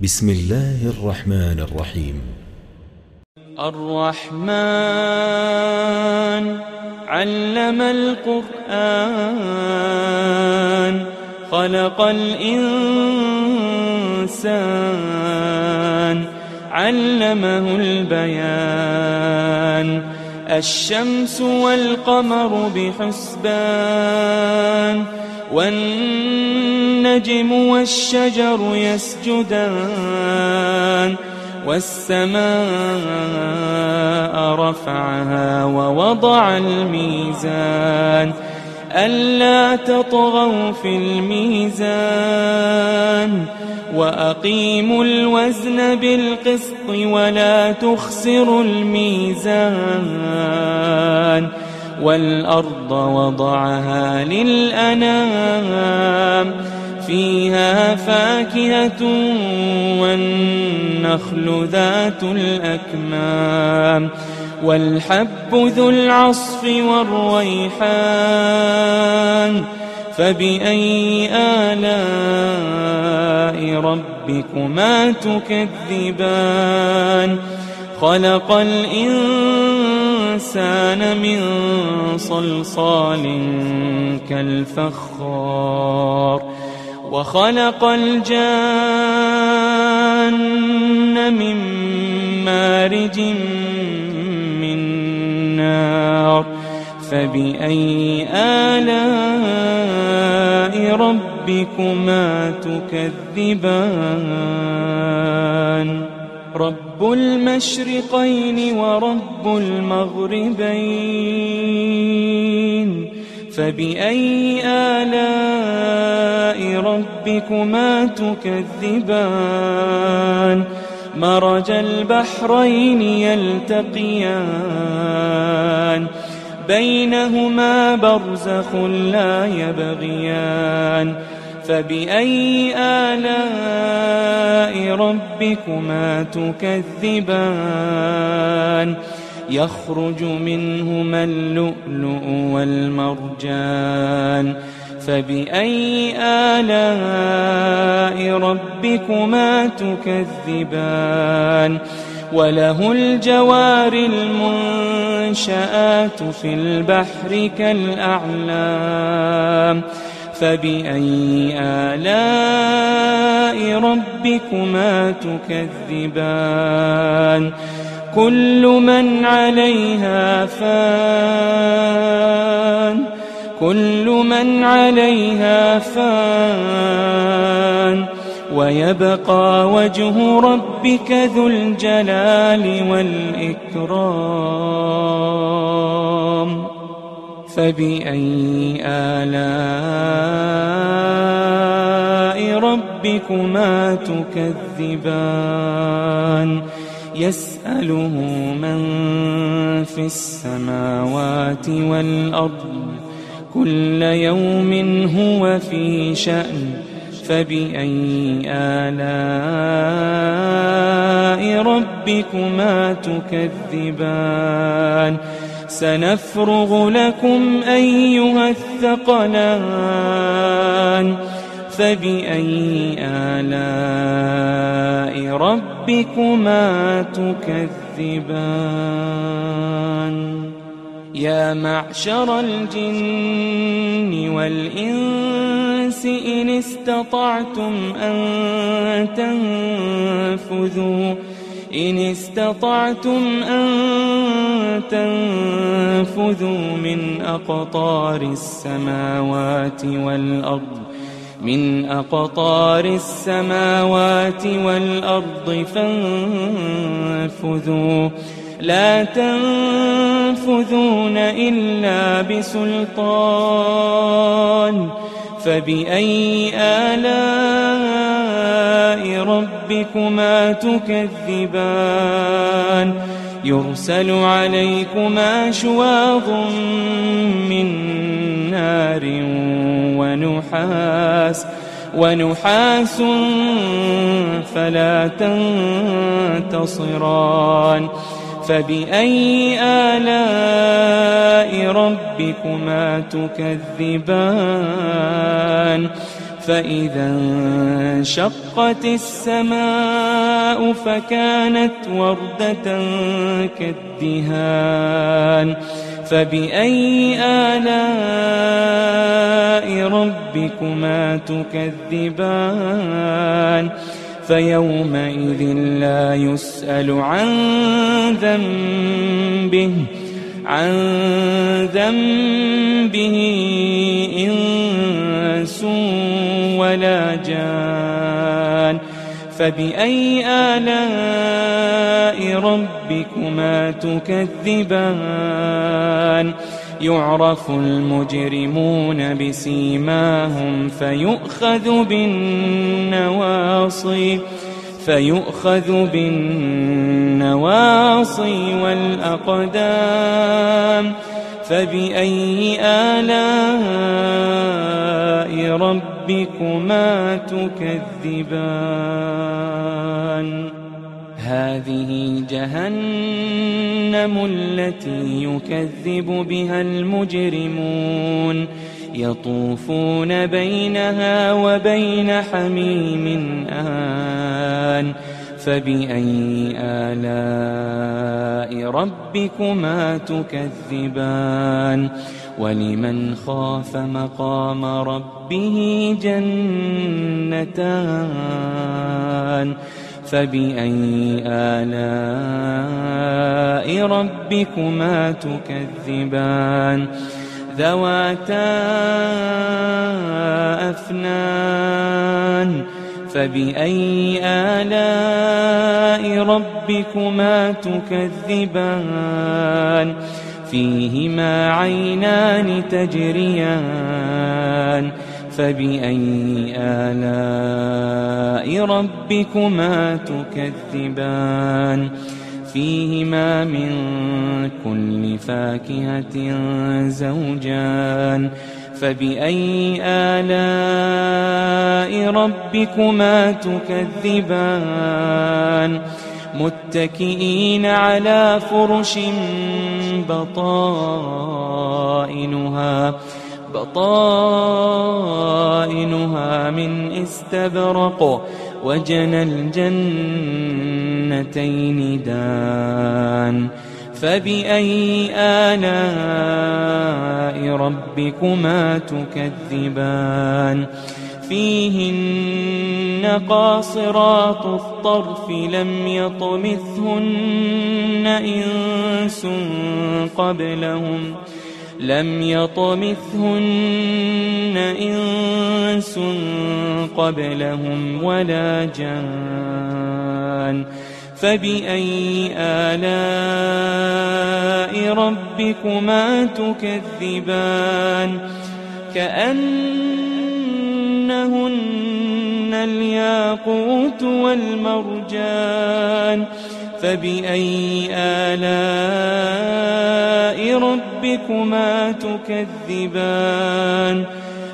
بسم الله الرحمن الرحيم. الرحمن علم القرآن خلق الإنسان علمه البيان الشمس والقمر بحسبان والنجم والشجر يسجدان والسماء رفعها ووضع الميزان ألا تطغوا في الميزان وأقيموا الوزن بالقسط ولا تخسروا الميزان والأرض وضعها للأنام فيها فاكهة والنخل ذات الأكمام والحب ذو العصف والريحان فبأي آلاء ربكما تكذبان خلق الإنسان من صلصال كالفخار وخلق الجان من مارج من نار فبأي آلاء ربكما تكذبان رب المشرقين ورب المغربين فبأي آلاء ربكما تكذبان مرج البحرين يلتقيان بينهما برزخ لا يبغيان فبأي آلاء ربكما تكذبان يخرج منهما اللؤلؤ والمرجان فبأي آلاء ربكما تكذبان وله الجوار المنشآت في البحر كالأعلام فبأي آلاء ربكما تكذبان كل من عليها فان ويبقى وجه ربك ذو الجلال والإكرام فبأي آلاء ربكما تكذبان يسأله من في السماوات والأرض كل يوم هو في شأن فبأي آلاء ربكما تكذبان سنفرغ لكم أيها الثقلان فبأي آلاء ربكما تكذبان يا معشر الجن والإنس إن استطعتم أن تنفذوا من أقطار السماوات والأرض فانفذوا لا تنفذون إلا بسلطان فبأي آلاء ربكما تكذبان يرسل عليكما شواظ من نار ونحاس فلا تنتصران فبأي آلاء ربكما تكذبان فإذا انشقت السماء فكانت وردة كالدهان فبأي آلاء ربكما تكذبان فيومئذ لا يسأل عن ذنبه إنس ولا جان فبأي آلاء ربكما تكذبان يعرف المجرمون بسيماهم فيؤخذ بالنواصي والأقدام فبأي آلاء ربكما تكذبان هذه جهنم التي يكذب بها المجرمون يطوفون بينها وبين حميم آن فبأي آلاء ربكما تكذبان ولمن خاف مقام ربه جنتان فبأي آلاء ربكما تكذبان ذواتا أفنان فبأي آلاء ربكما تكذبان فيهما عينان تجريان فبأي آلاء ربكما تكذبان فيهما من كل فاكهة زوجان فبأي آلاء ربكما تكذبان متكئين على فرش بطائنها من استبرق وجنى الجنتين دان فبأي آلاء ربكما تكذبان فيهن قاصرات الطرف لم يطمثهن إنس قبلهم ولا جان فبأي آلاء ربكما تكذبان كأنهن الياقوت والمرجان فبأي آلاء ربكما تكذبان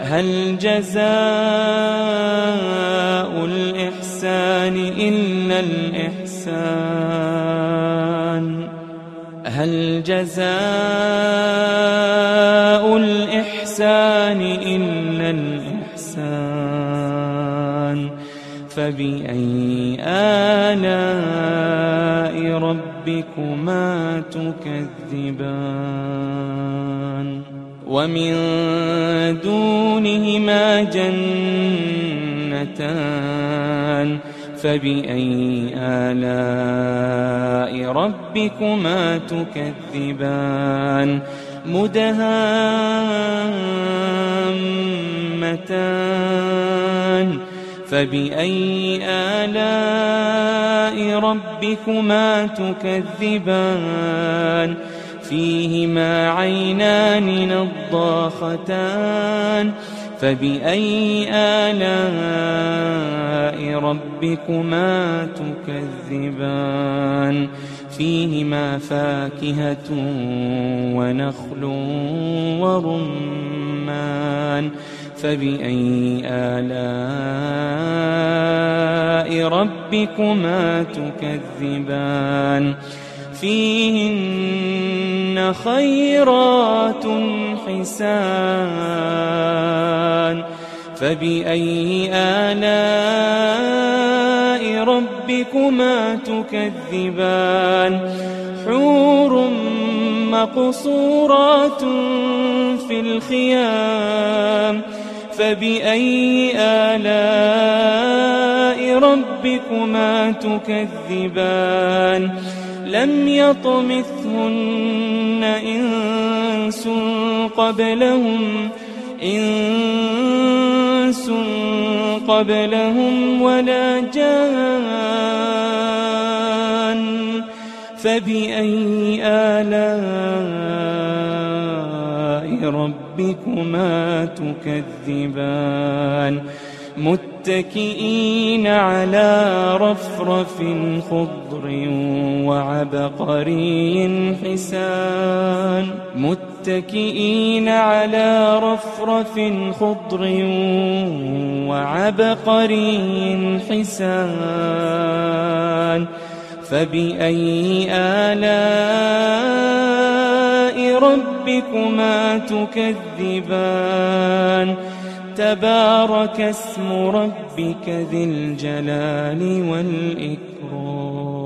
هل جزاء الإحسان إلا الإحسان هل جزاء الإحسان إلا الإحسان فبأي آلاء ربكما تكذبان ومن دونهما جنتان فبأي آلاء ربكما تكذبان مدهامتان فبأي آلاء ربكما تكذبان فيهما عينان نضاختان فبأي آلاء ربكما تكذبان فيهما فاكهة ونخل ورمان فبأي آلاء ربكما تكذبان فيهن خيرات حسان فبأي آلاء ربكما تكذبان حور مقصورات في الخيام فبأي آلاء ربكما تكذبان لم يطمثهن إنس قبلهم ولا جان فبأي آلاء ربكما تكذبان متكئين على رفرف خضر وعبقري حسان متكئين على رفرف خضر وعبقري حسان فبأي آلاء ربكما تكذبان تبارك اسم ربك ذي الجلال والإكرام